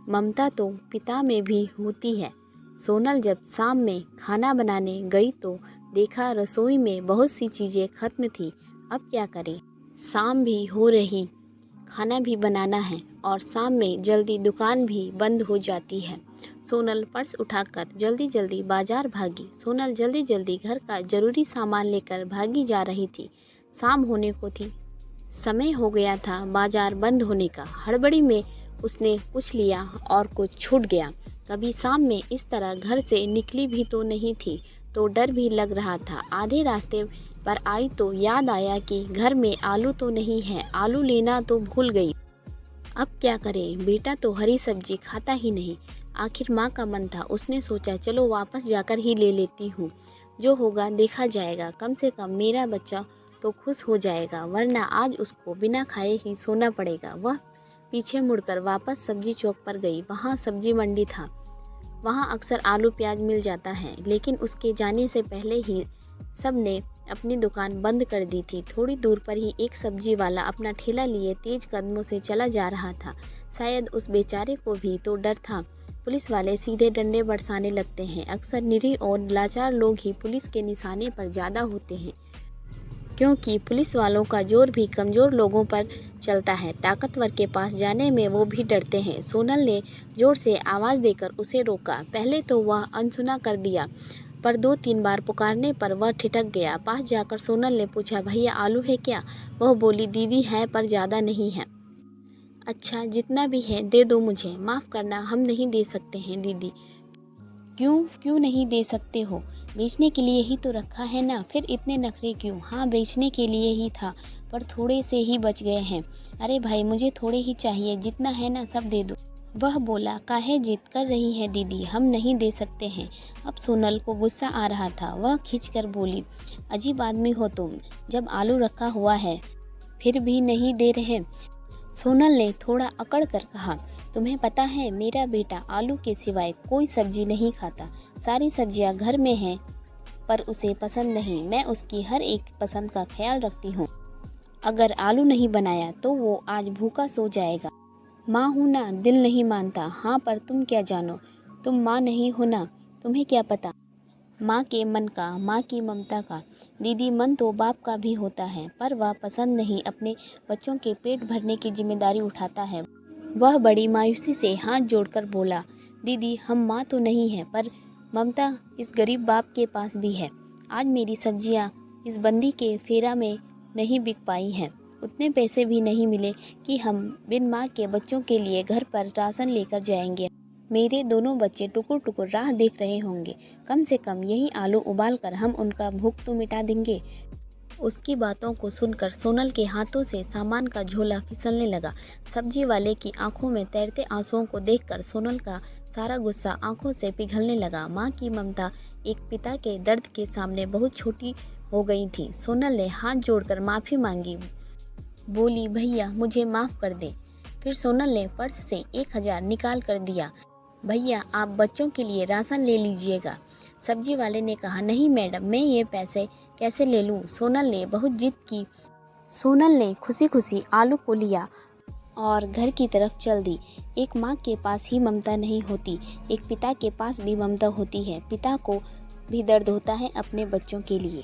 ममता तो पिता में भी होती है। सोनल जब शाम में खाना बनाने गई तो देखा रसोई में बहुत सी चीज़ें खत्म थी। अब क्या करें, शाम भी हो रही, खाना भी बनाना है और शाम में जल्दी दुकान भी बंद हो जाती है। सोनल पर्स उठाकर जल्दी जल्दी बाजार भागी। सोनल जल्दी जल्दी घर का ज़रूरी सामान लेकर भागी जा रही थी। शाम होने को थी, समय हो गया था बाजार बंद होने का। हड़बड़ी में उसने कुछ लिया और कुछ छूट गया। कभी शाम में इस तरह घर से निकली भी तो नहीं थी, तो डर भी लग रहा था। आधे रास्ते पर आई तो याद आया कि घर में आलू तो नहीं है, आलू लेना तो भूल गई। अब क्या करें, बेटा तो हरी सब्जी खाता ही नहीं। आखिर माँ का मन था, उसने सोचा चलो वापस जाकर ही ले लेती हूँ, जो होगा देखा जाएगा। कम से कम मेरा बच्चा तो खुश हो जाएगा, वरना आज उसको बिना खाए ही सोना पड़ेगा। वह पीछे मुड़कर वापस सब्जी चौक पर गई। वहाँ सब्जी मंडी था, वहाँ अक्सर आलू प्याज मिल जाता है, लेकिन उसके जाने से पहले ही सब ने अपनी दुकान बंद कर दी थी। थोड़ी दूर पर ही एक सब्जी वाला अपना ठेला लिए तेज कदमों से चला जा रहा था। शायद उस बेचारे को भी तो डर था। पुलिस वाले सीधे डंडे बरसाने लगते हैं। अक्सर निरीह और लाचार लोग ही पुलिस के निशाने पर ज़्यादा होते हैं, क्योंकि पुलिस वालों का जोर भी कमज़ोर लोगों पर चलता है। ताकतवर के पास जाने में वो भी डरते हैं। सोनल ने ज़ोर से आवाज़ देकर उसे रोका। पहले तो वह अनसुना कर दिया, पर 2-3 बार पुकारने पर वह ठिठक गया। पास जाकर सोनल ने पूछा, भैया आलू है क्या? वह बोली, दीदी है पर ज़्यादा नहीं है। अच्छा, जितना भी है दे दो मुझे। माफ़ करना, हम नहीं दे सकते हैं दीदी। क्यों नहीं दे सकते हो? बेचने के लिए ही तो रखा है ना, फिर इतने नखरे क्यों? हाँ, बेचने के लिए ही था, पर थोड़े से ही बच गए हैं। अरे भाई, मुझे थोड़े ही चाहिए, जितना है ना सब दे दो। वह बोला, काहे जिद कर रही है दीदी, हम नहीं दे सकते हैं। अब सोनल को गुस्सा आ रहा था। वह खींचकर बोली, अजीब आदमी हो तुम, जब आलू रखा हुआ है फिर भी नहीं दे रहे। सोनल ने थोड़ा अकड़ कर कहा, तुम्हें पता है मेरा बेटा आलू के सिवाय कोई सब्जी नहीं खाता। सारी सब्जियां घर में हैं, पर उसे पसंद नहीं। मैं उसकी हर एक पसंद का ख्याल रखती हूँ। अगर आलू नहीं बनाया तो वो आज भूखा सो जाएगा। माँ हूँ ना, दिल नहीं मानता। हाँ, पर तुम क्या जानो, तुम माँ नहीं हो ना, तुम्हें क्या पता माँ के मन का, माँ की ममता का। दीदी, मन तो बाप का भी होता है, पर वह पसंद नहीं अपने बच्चों के पेट भरने की जिम्मेदारी उठाता है। वह बड़ी मायूसी से हाथ जोड़कर बोला, दीदी हम माँ तो नहीं हैं, पर ममता इस गरीब बाप के पास भी है। आज मेरी सब्जियाँ इस बंदी के फेरा में नहीं बिक पाई हैं। उतने पैसे भी नहीं मिले कि हम बिन माँ के बच्चों के लिए घर पर राशन लेकर जाएंगे। मेरे दोनों बच्चे टुकुर टुकुर राह देख रहे होंगे। कम से कम यही आलू उबाल कर हम उनका भूख तो मिटा देंगे। उसकी बातों को सुनकर सोनल के हाथों से सामान का झोला फिसलने लगा। सब्जी वाले की आंखों में तैरते आंसुओं को देखकर सोनल का सारा गुस्सा आंखों से पिघलने लगा। माँ की ममता एक पिता के दर्द के सामने बहुत छोटी हो गई थी। सोनल ने हाथ जोड़कर माफ़ी मांगी, बोली, भैया मुझे माफ़ कर दे। फिर सोनल ने पर्स से 1000 निकाल कर दिया। भैया आप बच्चों के लिए राशन ले लीजिएगा। सब्जी वाले ने कहा, नहीं मैडम, मैं ये पैसे कैसे ले लूँ? सोनल ने बहुत जिद की। सोनल ने खुशी खुशी आलू को लिया और घर की तरफ चल दी। एक माँ के पास ही ममता नहीं होती, एक पिता के पास भी ममता होती है। पिता को भी दर्द होता है अपने बच्चों के लिए।